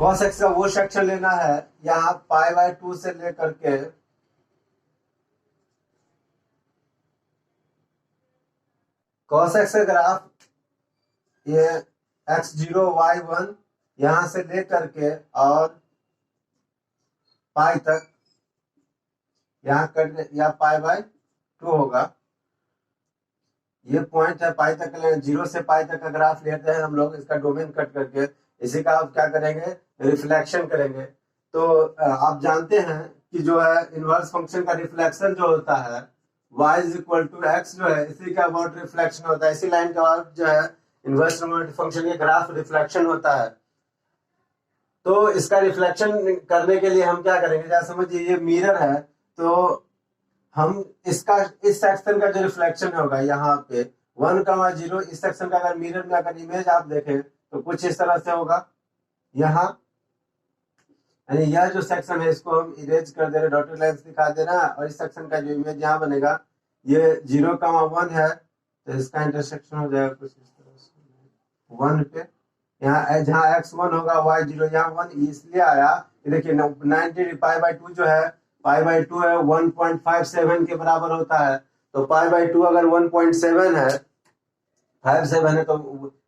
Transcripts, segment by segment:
cos x का वो section लेना है यहाँ π/2 से लेकर के cos x का ग्राफ ये x0 y1 यहां से लेकर के और पाई तक यहाँ कर या π/2 होगा। ये पॉइंट है पाई तक, 0 से पाई तक का ग्राफ लेते हैं हम लोग, इसका डोमेन कट करके इसी का आप क्या करेंगे, रिफ्लेक्शन करेंगे। तो आप जानते हैं कि जो है इनवर्स फंक्शन का रिफ्लेक्शन जो होता है y = x जो है इसी का अबाउट रिफ्लेक्शन होता है, इसी लाइन का अबाउट जो है इनवर्स फंक्शन के ग्राफ रिफ्लेक्शन होता है। तो इसका रिफ्लेक्शन करने के लिए हम क्या करेंगे, जैसे समझिए ये मिरर है, तो हम इसका इस सेक्शन का जो रिफ्लेक्शन होगा यहाँ पे 1,0 इस सेक्शन का अगर मिरर में अगर इमेज आप देखें तो कुछ इस तरह से होगा। यहाँ यानी यह जो सेक्शन है इसको हम इरेज कर दे रहे, डॉटेड लाइंस दिखा दे रहा है, और इस सेक्शन का जो इमेज यहाँ बनेगा ये 0,1 है, तो इसका इंटरसेक्शन हो जाएगा कुछ इस तरह से 1 पे। यहाँ जहाँ x1 होगा y0 यहाँ 1 इसलिए आया, देखिए 90 π/2 जो है π/2 है 1.57 के बराबर होता है। तो π/2 अगर 1.7 है 57 है तो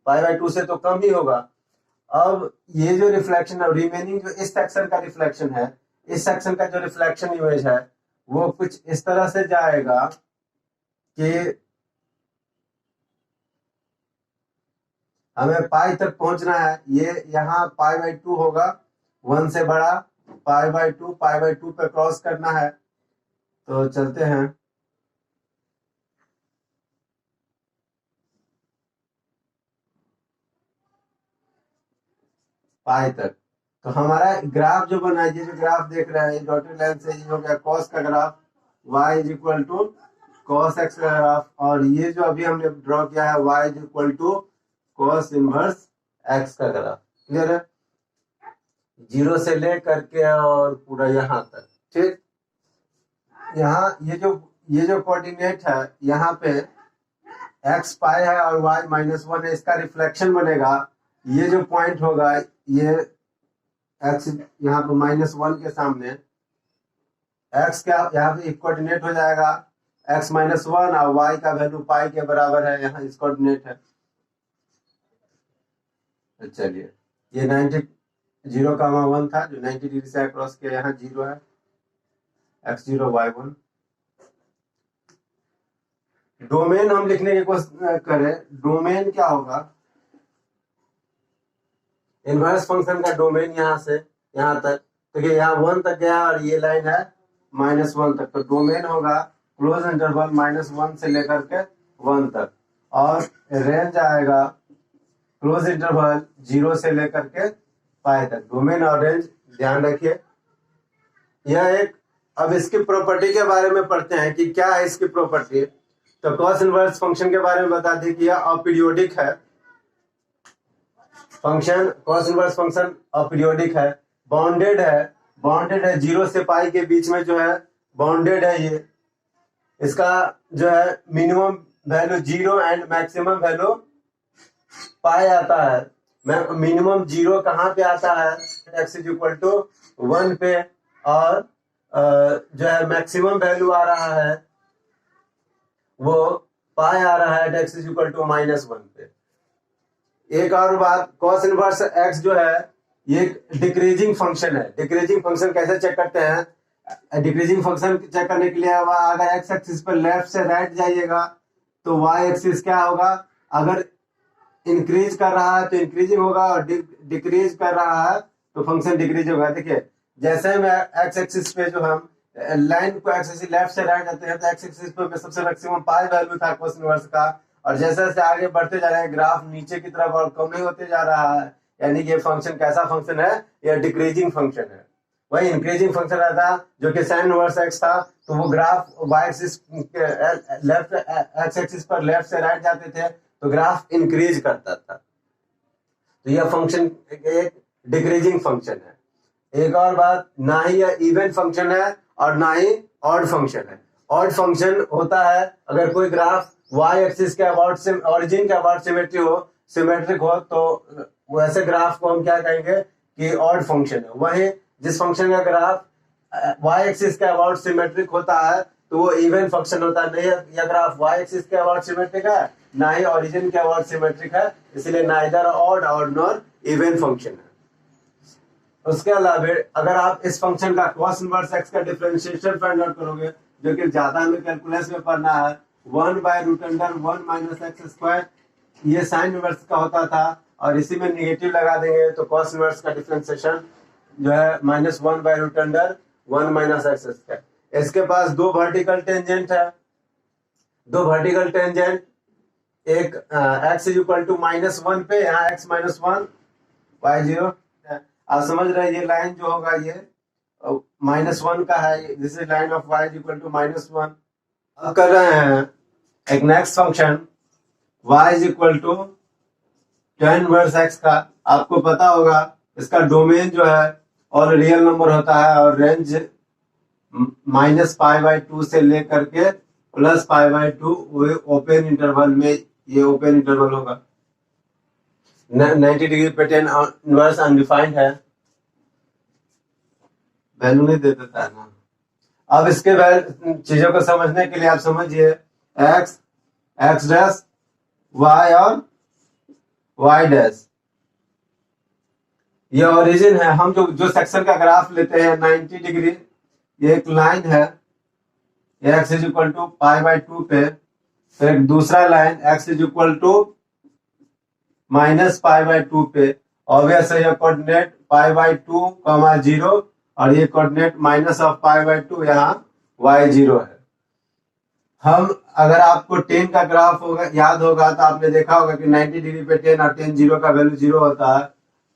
π/2 से तो कम ही होगा। अब ये जो रिफ्लेक्शन है रिमेनिंग जो इस सेक्शन का रिफ्लेक्शन है, इस सेक्शन का जो रिफ्लेक्शन इमेज है वो कुछ इस तरह से जाएगा कि हमें पाई तक पहुंचना है। ये यहाँ π/2 होगा 1 से बड़ा, π/2 पे क्रॉस करना है। तो चलते हैं, पाई तक। तो हमारा ग्राफ जो बना है, ये जो ग्राफ देख रहे हैं डॉटेड लाइन से, ये हो गया कॉस का ग्राफ, y = cos x का ग्राफ, और ये जो अभी हमने ड्रॉ किया है y = cos इनवर्स x का ग्राफ। क्लियर है, 0 से ले करके और पूरा यहाँ तक। ठीक, यहाँ ये जो कोऑर्डिनेट है यहाँ पे x π है और y -1 है, इसका रिफ्लेक्शन बनेगा। ये जो पॉइंट होगा ये x यहाँ पे -1 के सामने x का यहाँ पे कोऑर्डिनेट हो जाएगा x -1 और y का वैल्यू पाई के बराबर है, यहाँ इस कोऑर्डिनेट है। तो चलिए ये 0,1 था जो 90 डिग्री से क्रॉस किया, यहाँ 0 है x0 y1। डोमेन हम लिखने की कोशिश करें, डोमेन क्या होगा, इनवर्स फंक्शन का डोमेन यहाँ से यहाँ तक, तो यहाँ 1 तक गया और ये लाइन है -1 तक, तो डोमेन होगा क्लोज इंटरवल -1 से लेकर के 1 तक, और रेंज आएगा क्लोज इंटरवल 0 से लेकर के पाई तक। डोमेन और रेंज ध्यान रखिए। यह एक, अब इसकी प्रॉपर्टी के बारे में पढ़ते हैं कि क्या है इसकी प्रॉपर्टी। तो कॉस इनवर्स फंक्शन के बारे में बता दी कि यह अपीरियोडिक है function, cos inverse function aperiodic है, बाउंडेड है 0 से पाई के बीच में जो है बाउंडेड है। ये इसका जो है minimum value 0 and maximum value pi आता है। मिनिमम 0 कहाँ पे आता है, x = 1 पे, और जो है मैक्सिमम वैल्यू आ रहा है वो पाई आ रहा है x = -1 पे। एक और बात, cos इनवर्स x जो है ये डिक्रीजिंग फंक्शन है। डिक्रीजिंग फंक्शन कैसे चेक करते हैं, डिक्रीजिंग फंक्शन चेक करने के लिए अगर x एक्सिस पर लेफ्ट से राइट जाइएगा तो y एक्सिस क्या होगा, अगर इंक्रीज कर रहा है तो इंक्रीजिंग होगा, और डिक्रीज कर रहा है तो फंक्शन डिक्रीज होगा। देखिए जैसे मैं x एक्सिस पे जो हम लाइन को x एक्सिस लेफ्ट से राइट जाते हैं तो x एक्सिस पे सबसे मैक्सिमम पाई वैल्यू था cos इनवर्स का, और जैसे जैसे आगे बढ़ते जा रहे हैं ग्राफ नीचे की तरफ और कम नहीं होते जा रहा है, यानी ये फंक्शन कैसा फंक्शन है, यह डिक्रीजिंग फंक्शन है। वही इंक्रीजिंग फंक्शन रहता जो कि sin इनवर्स x था, तो वो graph y axis left x axis पर लेफ्ट से राइट जाते थे तो ग्राफ इंक्रीज करता था। तो यह फंक्शन एक डिक्रीजिंग फंक्शन है। एक और बात, ना ही यह इवन फंक्शन है और ना ही ऑड फंक्शन है। ऑड फंक्शन होता है अगर कोई ग्राफ y एक्सिस के अबाउट ओरिजिन के अबाउट सिमेट्रिक हो, तो वैसे ग्राफ को हम क्या कहेंगे कि ऑड फंक्शन है। वहीं जिस फंक्शन का ग्राफ y एक्सिस के अबाउट सिमेट्रिक होता है तो वो इवन फंक्शन होता है। नहीं, यह ग्राफ y एक्सिस के अबाउट सिमेट्रिक है, ना ही ओरिजिन के अबाउट सिमेट्रिक है, इसलिए नाइदर ऑड और नॉर इवन फंक्शन है। उसके अलावा अगर आप इस फंक्शन का cos इनवर्स x का डिफरेंशिएशन फाइंड आउट करोगे, जो कि ज्यादा हमें कैलकुलस में पढ़ना है, 1/√1 माइनस एक्स स्क्वायर, ये साइन इनवर्स का होता था, और इसी में निगेटिव लगा देंगे तो cos इनवर्स का डिफरेंशिएशन जो है -1/√1 माइनस एक्स स्क्वायर। इसके पास दो वर्टिकल टेंजेंट है, दो वर्टिकल टेंजेंट, एक x इक्वल टू -1 पे, यहाँ x -1 y0। आप समझ रहे हैं ये लाइन जो होगा ये -1 का है, this is line of y equal to -1। अब कर रहे हैं एक next function y is equal to tan inverse x का। आपको पता होगा इसका डोमेन जो है और रियल नंबर होता है, और रेंज -π/2 से लेकर के +π/2 ओपन इंटरवल में, ये ओपन इंटरवल होगा। 90 डिग्री पे tan इनवर्स अनडिफाइंड है, वैल्यू नहीं दे देता है ना। अब इसके चीजों को समझने के लिए आप समझिए x डैश y और y डैश, ये ओरिजिन है। हम जो सेक्शन का ग्राफ लेते हैं 90 डिग्री, ये एक लाइन है x इज इक्वल टू π/2 पे, फिर एक दूसरा line x is equal to -π/2 पे। ऑब्वियस है ये कोऑर्डिनेट π/2, 0, और ये कोऑर्डिनेट -π/2, यहाँ y0 है। हम अगर आपको tan का ग्राफ होगा याद होगा तो आपने देखा होगा कि 90 डिग्री पे tan और tan 0 का वैल्यू 0 होता है,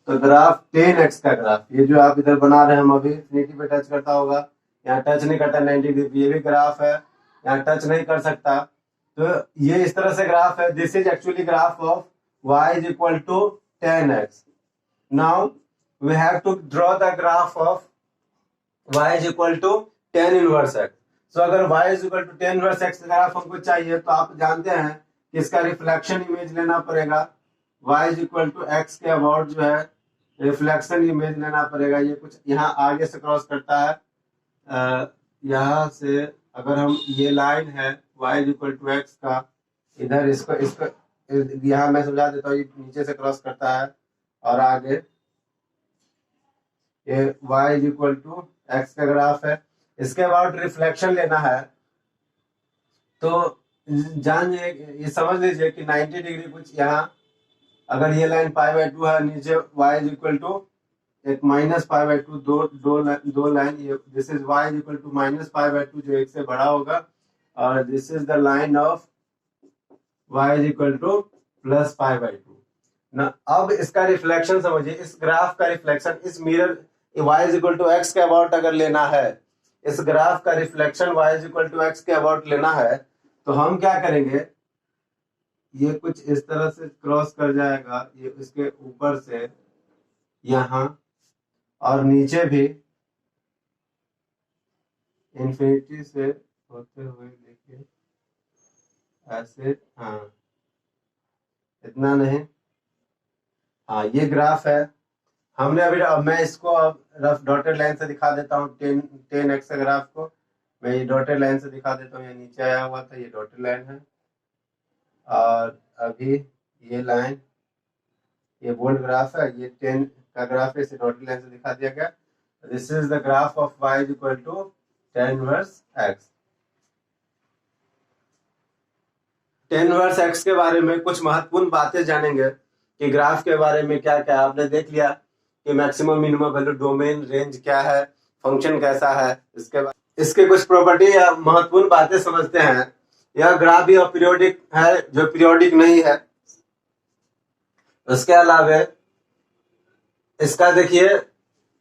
तो ग्राफ tan x का ग्राफ, ये जो आप इधर बना रहे हैं, हम अभी इन्फिनिटी पे टच करता होगा, यहाँ टच नहीं करता 90 डिग्री, ये भी ग्राफ है, यहाँ टच नहीं कर सकता, तो ये इस तरह से ग्राफ है। This is actually graph of y is equal to tan x। Now we have to draw the graph of y is equal to tan inverse x। So अगर y is equal to tan inverse x graph हमको चाहिए तो आप जानते हैं कि इसका reflection image लेना पड़ेगा। y is equal to x के अबाउट जो है रिफ्लेक्शन इमेज लेना पड़ेगा। ये कुछ यहाँ आगे से क्रॉस करता है, यहाँ से अगर हम, ये लाइन है y is equal to x का, इधर इसको यहाँ मैं समझा देता हूँ, ये नीचे से क्रॉस करता है और आगे ये y is equal to x का ग्राफ है। इसके बाद रिफ्लेक्शन लेना है, तो जानिए, ये समझ लीजिए कि 90 डिग्री कुछ यहाँ, अगर ये लाइन π/2 है, नीचे y इज इक्वल टू एक -π/2, दो लाइन, ये this is y is equal to -π/2 जो एक से बड़ा होगा, और this is the line of y is equal to +π/2 ना। अब इसका रिफ्लेक्शन समझिए, इस ग्राफ का रिफ्लेक्शन, इस mirror y is equal to x के अबाउट अगर लेना है, इस ग्राफ का reflection y is equal to x के अबाउट लेना है, तो हम क्या करेंगे, ये कुछ इस तरह से क्रॉस कर जाएगा, ये इसके ऊपर से यहाँ, और नीचे भी इन्फिनिटी से होते हुए, देखिए ऐसे, हाँ इतना नहीं, हाँ ये ग्राफ है। हमने अभी, अब मैं इसको अब रफ डॉटेड लाइन से दिखा देता हूँ, tan x के ग्राफ को मैं ये डॉटेड लाइन से दिखा देता हूँ। ये नीचे आया हुआ था, ये डॉटेड लाइन है, और अभी ये लाइन, ये बोल्ड ग्राफ है, ये tan का ग्राफ है, इसे डॉटेड लाइन से दिखा दिया गया। This is the graph of y is equal to tan inverse x। tan inverse x के बारे में कुछ महत्वपूर्ण बातें जानेंगे कि ग्राफ के बारे में क्या क्या आपने देख लिया कि maximum minimum value, domain, range क्या है, फंक्शन कैसा है, इसके बाद इसके कुछ प्रॉपर्टी या महत्वपूर्ण बातें समझते हैं। यह ग्राफ भी पीरियोडिक है, जो पीरियोडिक नहीं है। उसके अलावा इसका देखिए,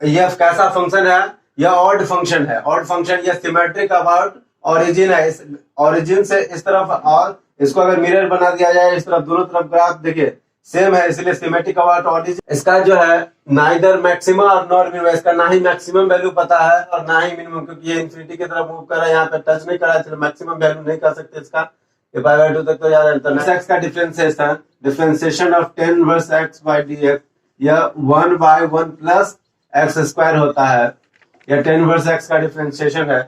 यह कैसा फंक्शन है, यह ऑड फंक्शन है। ऑड फंक्शन, यह सिमेट्रिक अबाउट ओरिजिन है, इस ओरिजिन से इस तरफ, और इसको अगर मिरर बना दिया जाए इस तरफ, दोनों तरफ ग्राफ देखिए सेम है, इसलिए सिमेट्रिक अबाउट ओरिजिन। इसका जो है नाइदर मैक्सिमम और नॉर मिनिमम, इसका ना ही मैक्सिमम वैल्यू पता है और ना ही मिनिमम, क्योंकि ये इन्फिनिटी की तरफ मूव कर रहा है, यहाँ पे टच नहीं कर रहा है, इसलिए मैक्सिमम वैल्यू नहीं कर सकते इसका, ये π/2 तक तो जा रहा है। x का differentiation of tan inverse x by dx, यह 1/1 प्लस एक्स स्क्वायर होता है, या 10 का डिफरेंशिएशन है।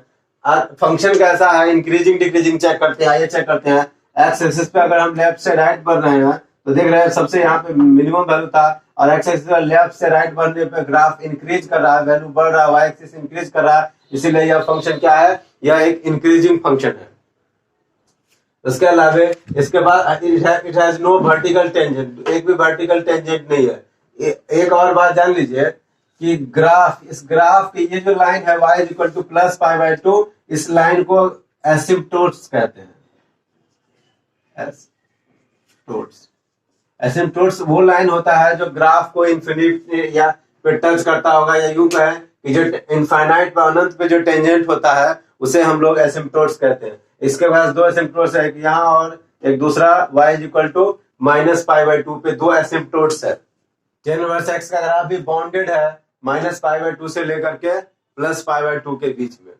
फंक्शन कैसा है, इंक्रीजिंग डिक्रीजिंग चेक करते हैं, आइए चेक करते हैं। एक्स एक्सिस पे अगर हम लेफ्ट से राइट बढ़ रहे हैं तो देख रहे हैं सबसे यहाँ पे मिनिमम वैल्यू था, और एक्स एक्सिस पे लेफ्ट से राइट बढ़ने पे ग्राफ इंक्रीज कर रहा है, वैल्यू बढ़ रहा है, वाई एक्सिस इंक्रीज कर रहा है, इसीलिए यह फंक्शन क्या है, यह एक इंक्रीजिंग फंक्शन है। उसके अलावा इसके बाद it has no vertical tangent, एक भी वर्टिकल टेंजेंट नहीं है। एक और बात जान लीजिए कि इस ग्राफ की ये जो लाइन है y is equal two plus pi by 2, इस लाइन को एसिम्पटोट्स कहते हैं। एसिम्पटोट्स वो लाइन होता है जो ग्राफ को इन्फिनिटी या पे टच करता होगा, या यूं कहें कि जो इनफाइनाइट पे अनंत पे जो टेंजेंट होता है उसे हम लोग एसिम्पटोट्स कहते हैं। इसके पास दो एसिम्पटोट्स है, एक यहाँ और एक दूसरा y is equal to minus pi by 2 पे दो एसिम्पटोट्स है। tan इनवर्स x का ग्राफ भी बाउंडेड है माइनस पाई बाई 2 से लेकर के प्लस पाई बाई 2 के बीच में।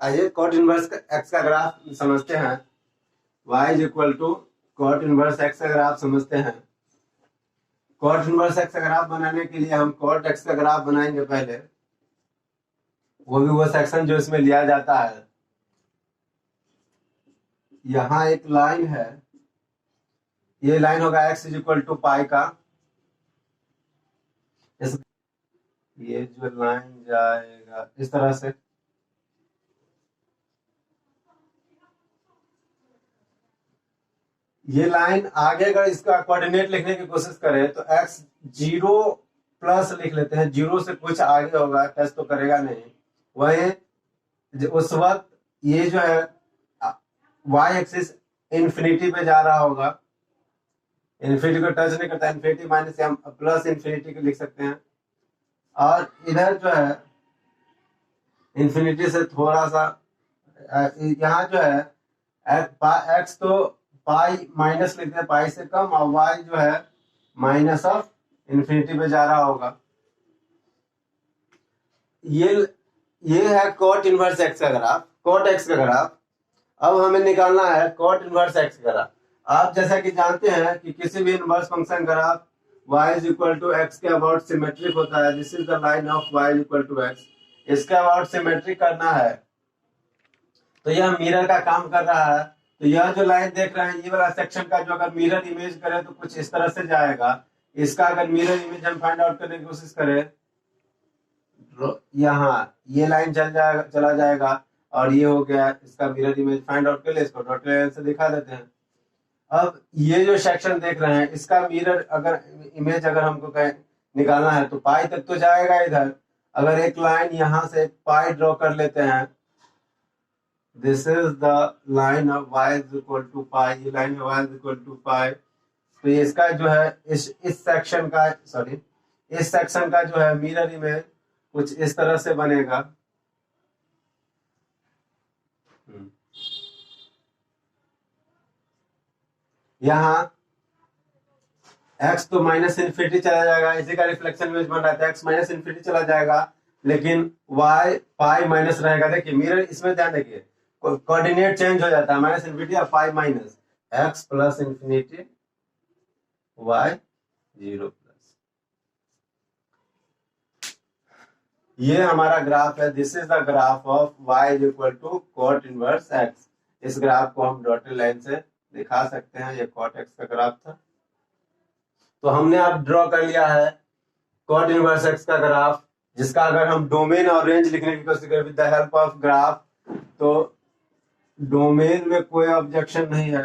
आइए cot इनवर्स x का ग्राफ समझते हैं। y is equal to cot inverse x का ग्राफ समझते हैं। cot इनवर्स x का ग्राफ बनाने के लिए हम cot x का ग्राफ बनाएंगे पहले, वो भी वो सेक्शन जो इसमें लिया जाता है। यहाँ एक लाइन है, ये लाइन होगा x इज इक्वल टू पाई का, ये जो लाइन जाएगा इस तरह से, ये लाइन आगे अगर इसका कोऑर्डिनेट लिखने की कोशिश करें तो x 0 प्लस लिख लेते हैं, 0 से कुछ आगे होगा, टच तो करेगा नहीं। वही उस वक्त ये जो है y एक्सिस इन्फिनिटी पे जा रहा होगा, इन्फिनिटी को टच नहीं करता, इन्फिनिटी माइनस हम प्लस इन्फिनिटी को लिख सकते हैं। और इधर जो है इन्फिनिटी से थोड़ा सा यहाँ जो है x तो पाई माइनस लिखते हैं, पाई से कम, और y जो है माइनस ऑफ इन्फिनिटी पे जा रहा होगा। ये है cot इनवर्स x का ग्राफ, cot x का ग्राफ। अब हमें निकालना है cot इनवर्स x का ग्राफ। आप जैसा कि जानते हैं कि किसी भी inverse function graph y is equal to x के अबाउट सिमेट्रिक होता है। This is the line of y is equal to x। इसके अबाउट सिमेट्रिक करना है तो यह मिरर का काम कर रहा है। तो यह जो लाइन देख रहे हैं, ये वाला सेक्शन का जो अगर मिरर इमेज करें तो कुछ इस तरह से जाएगा। इसका अगर मिरर इमेज हम फाइंड आउट करने की कोशिश करें, यहाँ ये लाइन चला जाएगा, और ये हो गया इसका मिरर इमेज। फाइंड आउट कर ले, इसको डॉटेड लाइन से दिखा देते हैं। अब ये जो सेक्शन देख रहे हैं, इसका मिरर अगर इमेज अगर हमको निकालना है तो पाई तक तो जाएगा इधर। अगर एक लाइन यहाँ से पाई ड्रॉ कर लेते हैं, this is the line of y is equal to pi, ये लाइन है y is equal to pi. तो इसका जो है इस सेक्शन का इस सेक्शन का जो है मिरर इमेज कुछ इस तरह से बनेगा। यहाँ x तो माइनस इन्फिनिटी चला जाएगा, इसी का रिफ्लेक्शन इमेज बन रहा है, x माइनस इन्फिनिटी चला जाएगा, लेकिन y पाई माइनस रहेगा। देखिए मिरर इसमें ध्यान देखिए, कोऑर्डिनेट चेंज हो जाता है, माइनस इन्फिनिटी और pi minus, x plus infinity y 0 plus. ये हमारा ग्राफ है। This is the graph of y is equal to cot inverse x। इस ग्राफ को हम डॉटेड लाइन से दिखा सकते हैं। ये कॉट x का ग्राफ था। तो हमने अब ड्रॉ कर लिया है कॉट इनवर्स x का ग्राफ, जिसका अगर हम डोमेन और रेंज लिखने की कोशिश करें with the help of graph, तो डोमेन में कोई ऑब्जेक्शन नहीं है,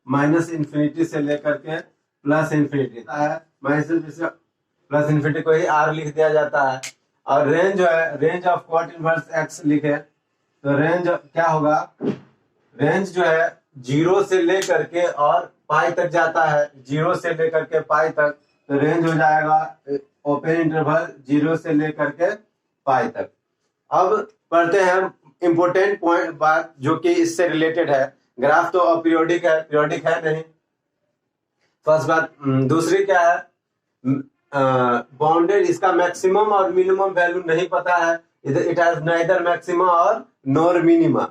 माइनस इन्फिनिटी से लेकर के प्लस इन्फिनिटी है। माइनस प्लस इन्फिनिटी को ही r लिख दिया जाता है। और रेंज जो है, range of cot inverse x लिखे तो रेंज क्या होगा, रेंज जो है 0 से लेकर के और पाई तक जाता है, 0 से लेकर के पाई तक। तो रेंज हो जाएगा ओपन इंटरवल 0 से लेकर के पाई तक। अब पढ़ते हैं इंपोर्टेंट पॉइंट बात जो कि इससे रिलेटेड है। ग्राफ तो अपीरियोडिक है, पीरियोडिक है नहीं, फर्स्ट बात। दूसरी क्या है, बाउंडेड, इसका मैक्सिमम और मिनिमम वैल्यू नहीं पता है। इट हैज नाइदर मैक्सिमा और नॉर मिनिमा।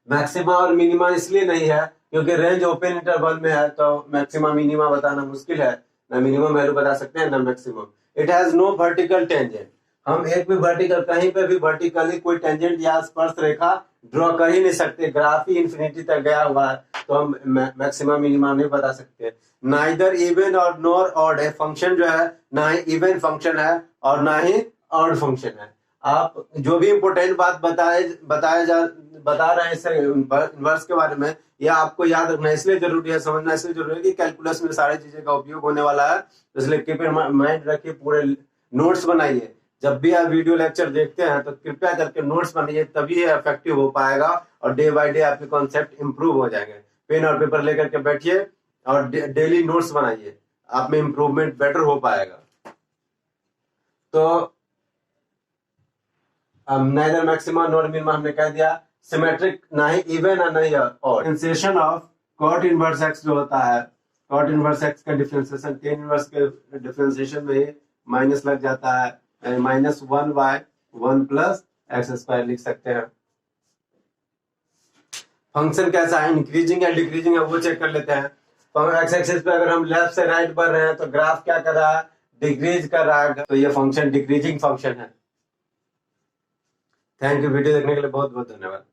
मैक्सिमा और मिनिमा इसलिए नहीं है क्योंकि रेंज ओपन इंटरवल में है, तो मैक्सिमा मिनिमा बताना मुश्किल है। ना मिनिमम वैल्यू बता सकते हैं ना maximum. It has no vertical tangent, हम एक भी वर्टिकल कहीं पे भी वर्टिकली कोई टेंजेंट या स्पर्श रेखा ड्रॉ कर ही नहीं सकते, ग्राफ ही इंफिनिटी तक गया हुआ है, तो हम मैक्सिमम मिनिमम नहीं बता सकते। नाइदर इवन और नॉर ऑड है, फंक्शन जो है ना ही इवन फंक्शन है और ना ही ऑड फंक्शन है। आप जो भी इम्पोर्टेंट बात बता रहे हैं इनवर्स के बारे में, यह आपको याद रखना इसलिए जरूरी है, समझना इसलिए जरूरी है कि कैलकुलस में सारी चीजें का उपयोग होने वाला है, इसलिए कीप इन माइंड रखिए, पूरे नोट्स बनाइए। जब भी आप वीडियो लेक्चर देखते हैं तो कृपया करके नोट्स बनाइए, तभी ये इफेक्टिव हो पाएगा और डे बाय डे आपके कॉन्सेप्ट इंप्रूव हो जाएंगे। पेन और पेपर लेकर के बैठिए और डेली नोट्स बनाइए, आप में इंप्रूवमेंट बेटर हो पाएगा। तो नाइदर मैक्सिमा नॉर मिनिमा हमने कह दिया, सिमेट्रिक ना ही इवन और ना ही odd. Differentiation of cot inverse x जो होता है, कॉट इनवर्स एक्स का डिफरेंशिएशन टेन इनवर्स के डिफरेंशिएशन में माइनस लग जाता है, -1/1 प्लस एक्स स्क्वायर लिख सकते हैं। फंक्शन कैसा है, इंक्रीजिंग या डिक्रीजिंग है वो चेक कर लेते हैं। तो एक्स एक्सिस पे अगर हम लेफ्ट से राइट बढ़ रहे हैं तो ग्राफ क्या कर रहा है, डिक्रीज कर रहा है, तो ये फंक्शन डिक्रीजिंग फंक्शन है। थैंक यू, वीडियो देखने के लिए बहुत बहुत धन्यवाद।